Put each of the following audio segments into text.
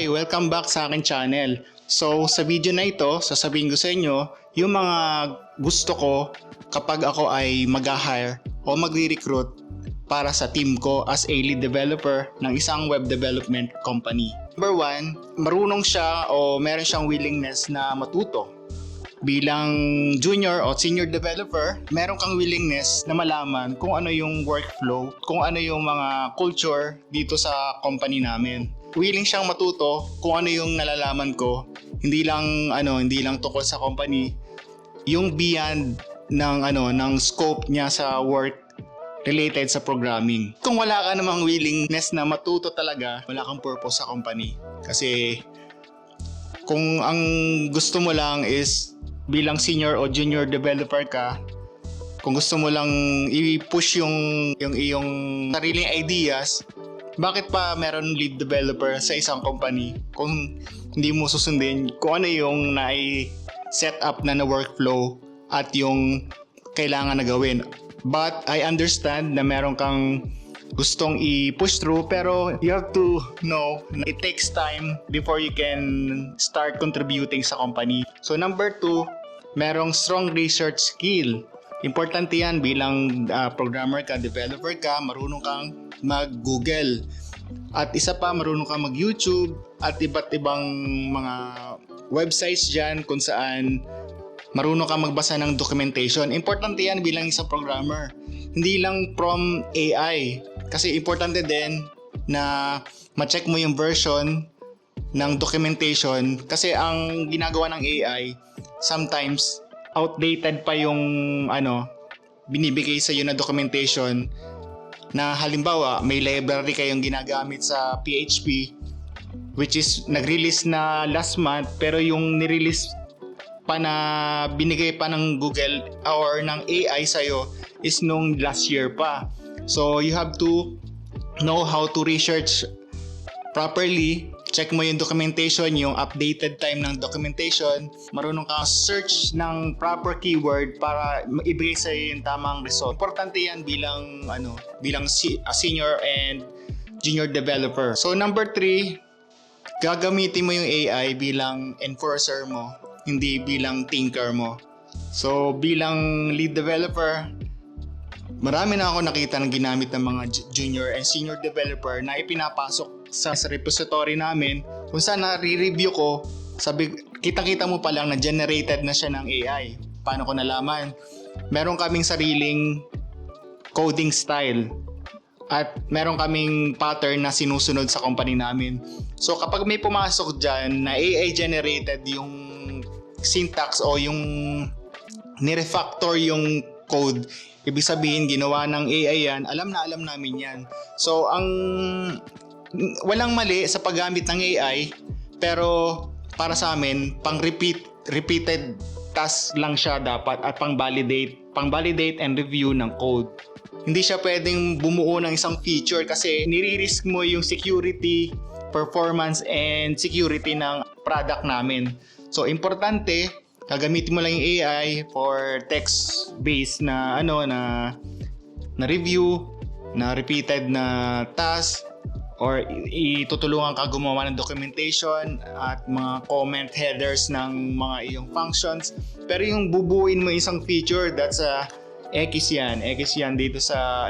Hi! Welcome back sa akin channel. So sa video na ito, sasabihin ko sa inyo yung mga gusto ko kapag ako ay mag-hire o magre-recruit para sa team ko as a lead developer ng isang web development company. Number 1, marunong siya o meron siyang willingness na matuto. Bilang junior o senior developer, meron kang willingness na malaman kung ano yung workflow, kung ano yung mga culture dito sa company namin. Willing siyang matuto kung ano yung nalalaman ko, hindi lang tungkol sa company, yung beyond ng scope niya sa work related sa programming. Kung wala ka namang willingness na matuto talaga, wala kang purpose sa company. Kasi kung ang gusto mo lang is bilang senior o junior developer ka, kung gusto mo lang i-push yung iyong sariling ideas, bakit pa meron lead developer sa isang company kung hindi mo susundin kung ano yung na-set up na workflow at yung kailangan na gawin. But I understand na meron kang gustong i-push through, pero you have to know na it takes time before you can start contributing sa company. So number 2, merong strong research skill. Importante yan bilang programmer ka, developer ka, marunong kang mag-Google. At isa pa, marunong kang mag-YouTube at iba't ibang mga websites dyan kung saan marunong kang magbasa ng documentation. Importante yan bilang isang programmer. Hindi lang from AI. Kasi importante din na ma-check mo yung version ng documentation. Kasi ang ginagawa ng AI, sometimes outdated pa yung binibigay sa iyo na documentation. Na halimbawa, may library kayong ginagamit sa PHP which is nag-release na last month, pero yung nirelease pa na binigay pa ng Google or ng AI sa'yo is nung last year pa. So you have to know how to research properly. Check mo yung documentation, yung updated time ng documentation. Marunong kang search ng proper keyword para ibigay sa'yo yung tamang result. Importante yan bilang senior and junior developer. So number 3, gagamitin mo yung AI bilang enforcer mo, hindi bilang thinker mo. So bilang lead developer, marami na ako nakita ng ginamit ng mga junior and senior developer na ipinapasok sa repository namin kung saan nare-review ko, kita-kita mo pa lang na generated na siya ng AI. Paano ko nalaman? Meron kaming sariling coding style at meron kaming pattern na sinusunod sa company namin. So kapag may pumasok dyan na AI generated yung syntax o yung nirefactor yung code, ibig sabihin ginawa ng AI yan, alam namin yan. So walang mali sa paggamit ng AI, pero para sa amin repeated task lang siya dapat at pang-validate and review ng code. Hindi siya pwedeng bumuo ng isang feature kasi nire-risk mo yung security, performance and security ng product namin. So importante, gagamitin mo lang yung AI for text-based na review, na repeated na task, or itutulungan ka gumawa ng documentation at mga comment headers ng mga iyong functions. Pero yung bubuin mo isang feature, that's X yan dito sa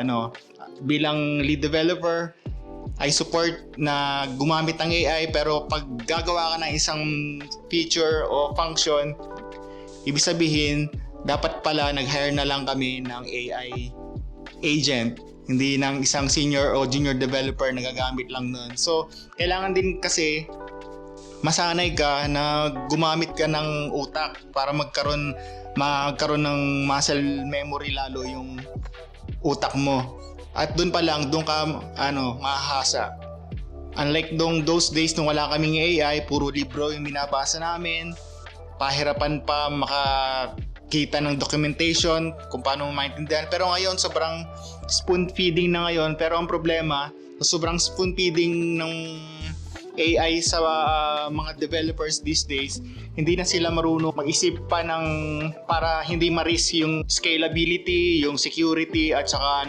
bilang lead developer. I support na gumamit ng AI, pero pag gagawa ka ng isang feature o function, ibig sabihin dapat pala nag-hire na lang kami ng AI agent, hindi ng isang senior o junior developer na gagamit lang nun. So kailangan din kasi masanay ka na gumamit ka ng utak para magkaroon ng muscle memory lalo yung utak mo. At doon ka mahahasa. Unlike those days nung wala kaming AI, puro libro yung binabasa namin, pahirapan pa makakita ng documentation kung paano maintindihan. Pero ngayon sobrang spoon feeding na ngayon, pero ang problema sobrang spoon feeding ng AI sa mga developers these days, hindi na sila marunong mag-isip pa para hindi ma-risk yung scalability, yung security at saka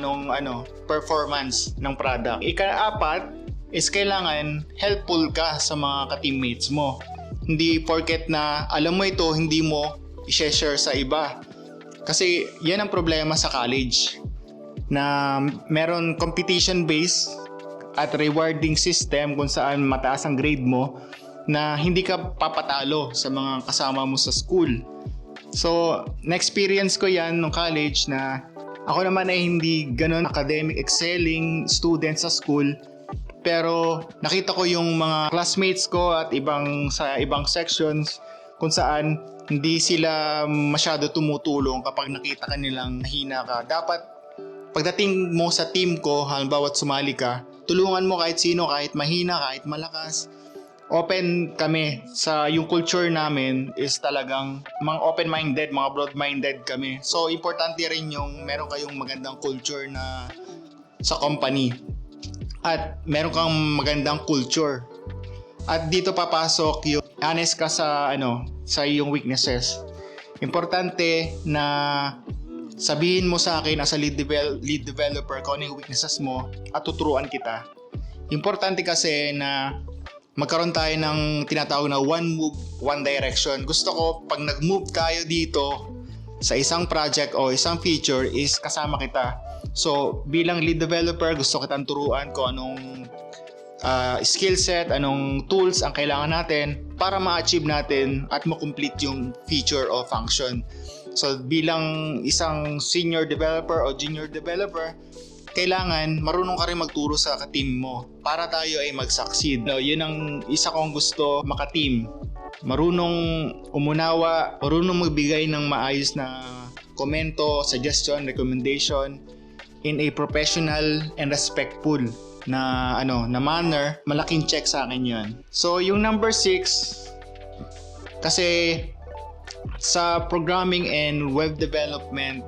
performance ng product. Ika-4, is kailangan helpful ka sa mga ka-teammates mo. Hindi porket na alam mo ito, hindi mo i-share sa iba. Kasi yan ang problema sa college, na meron competition based at rewarding system kung saan mataas ang grade mo na hindi ka papatalo sa mga kasama mo sa school. So, na-experience ko yan nung college na ako naman ay hindi ganun academic excelling student sa school, pero nakita ko yung mga classmates ko at sa ibang sections kung saan hindi sila masyado tumutulong kapag nakita ka nilang hina ka. Dapat pagdating mo sa team ko, halimbawa sumali ka, tulungan mo kahit sino, kahit mahina, kahit malakas. Open kami sa yung culture namin is talagang mga open-minded, mga broad-minded kami. So importante rin yung meron kayong magandang culture na sa company at meron kang magandang culture. At dito papasok yung honest ka sa sa iyong weaknesses. Importante na sabihin mo sa akin as a lead developer kung ano yung weaknesses mo at tuturuan kita. Importante kasi na magkaroon tayo ng tinatawag na one move, one direction. Gusto ko pag nag-move tayo dito sa isang project o isang feature is kasama kita. So bilang lead developer, gusto kitang turuan kung anong skill set, anong tools ang kailangan natin para ma-achieve natin at ma-complete yung feature o function. So bilang isang senior developer o junior developer, kailangan marunong ka rin magturo sa ka-team mo para tayo ay mag-succeed. Yun ang isa kong gusto maka-team. Marunong umunawa, marunong magbigay ng maayos na komento, suggestion, recommendation in a professional and respectful na manner. Malaking check sa akin yun. So yung number 6, kasi sa programming and web development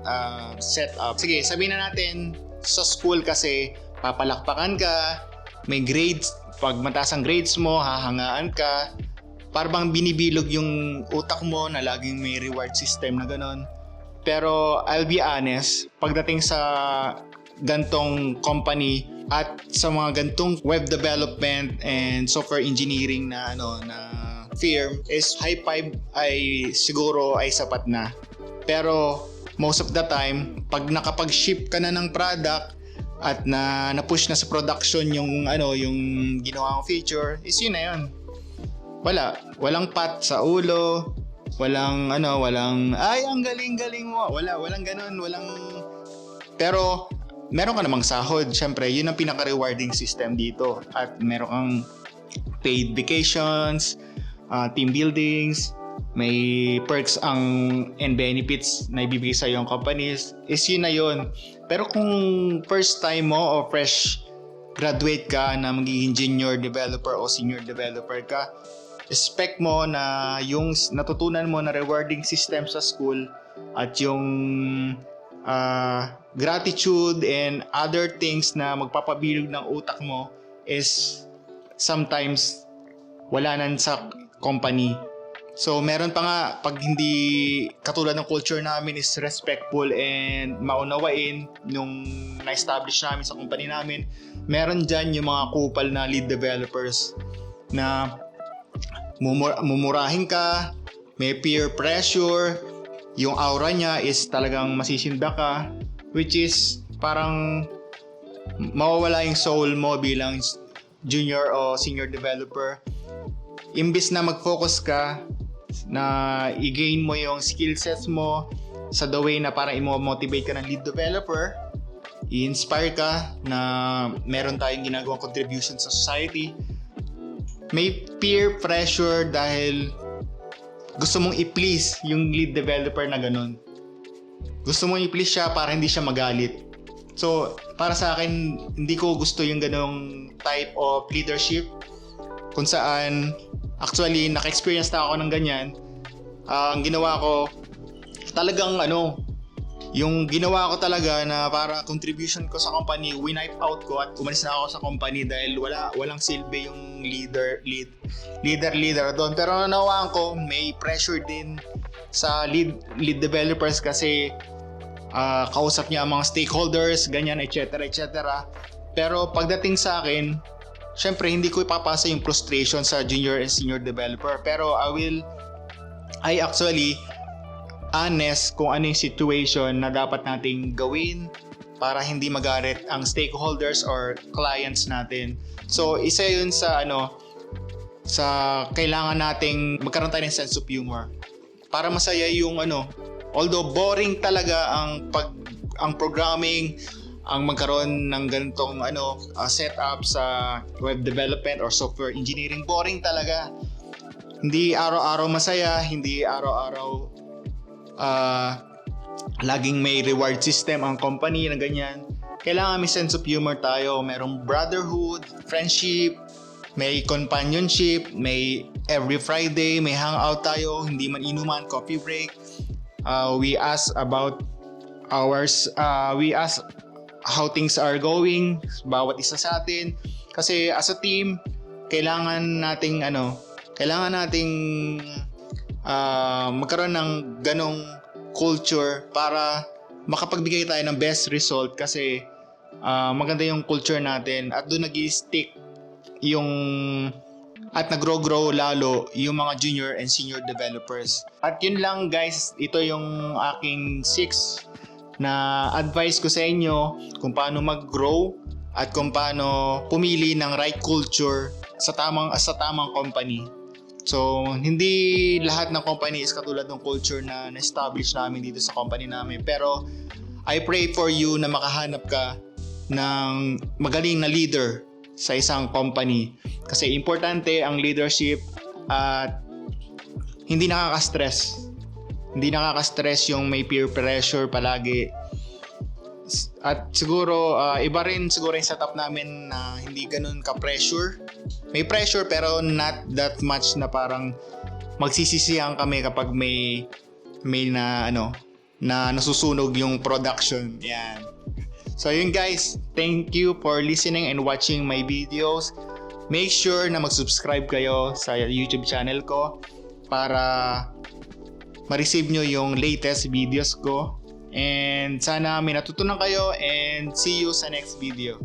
setup, sige sabihin na natin sa school kasi papalakpakan ka, may grades, pag mataas ang grades mo, hahangaan ka, parang binibilog yung utak mo na laging may reward system na ganon. Pero I'll be honest, pagdating sa gantong company at sa mga gantong web development and software engineering na firm is high five ay siguro ay sapat na. Pero most of the time, pag nakapag-ship ka na ng product at na-push na sa production yung ginawa mong feature, is yun na yun. Walang pat sa ulo, walang ay ang galing mo. Walang ganun, pero meron ka namang sahod. Syempre, yun ang pinaka-rewarding system dito. At meron kang paid vacations, team buildings, may perks and benefits na ibibigay sa iyong companies, is yun na yun. Pero kung first time mo o fresh graduate ka na magiging junior developer o senior developer ka, expect mo na yung natutunan mo na rewarding system sa school at yung gratitude and other things na magpapabilog ng utak mo is sometimes wala nan sa company. So meron pa nga, pag hindi katulad ng culture namin is respectful and maunawain nung na-establish namin sa company namin, meron dyan yung mga kupal na lead developers na mumurahin ka, may peer pressure, yung aura niya is talagang masisinda ka, which is parang mawawala yung soul mo bilang junior o senior developer. Imbis na mag-focus ka na i-gain mo yung skill sets mo sa the way na parang i-motivate ka ng lead developer, i-inspire ka na meron tayong ginagawang contribution sa society, may peer pressure dahil gusto mong i-please yung lead developer na ganun. Gusto mong i-please siya para hindi siya magalit. So, para sa akin, hindi ko gusto yung ganung type of leadership kung saan actually naka-experience na ako ng ganyan. Ang ginawa ko talagang yung ginawa ko talaga na para contribution ko sa company, winipe out ko at umalis na ako sa company dahil walang silbi yung leader doon. Pero nawaan ko may pressure din sa lead developers kasi kausap niya ang mga stakeholders, ganyan, etc. Pero pagdating sa akin, syempre hindi ko ipapasa yung frustration sa junior and senior developer, pero I actually honest kung ano yung situation na dapat nating gawin para hindi magalit ang stakeholders or clients natin. So isa yun sa kailangan nating magkaroon tayo ng sense of humor para masaya yung although boring talaga ang programming, ang magkaroon ng ganitong setup sa web development or software engineering, boring talaga. Hindi araw-araw masaya, hindi araw-araw laging may reward system ang company na ganyan. Kailangan may sense of humor tayo, merong brotherhood, friendship, may companionship, may every Friday may hangout tayo, hindi man inuman, coffee break. We ask about we ask how things are going, bawat isa sa atin. Kasi as a team, kailangan nating magkaroon ng ganong culture para makapagbigay tayo ng best result, kasi maganda yung culture natin at doon nag-i-stick at nag-grow lalo yung mga junior and senior developers. At yun lang guys, ito yung aking 6 na advice ko sa inyo kung paano mag-grow at kung paano pumili ng right culture sa tamang company. So, hindi lahat ng company is katulad ng culture na na-establish namin dito sa company namin. Pero, I pray for you na makahanap ka ng magaling na leader sa isang company. Kasi importante ang leadership at hindi nakaka-stress. Hindi nakaka-stress yung may peer pressure palagi. At siguro, iba rin siguro yung setup namin na hindi ganun ka-pressure. May pressure pero not that much na parang magsisisihan kami kapag may na nasusunog yung production. Yan. So yun guys, thank you for listening and watching my videos. Make sure na mag-subscribe kayo sa YouTube channel ko para ma-receive nyo yung latest videos ko. And sana may natutunan kayo and see you sa next video.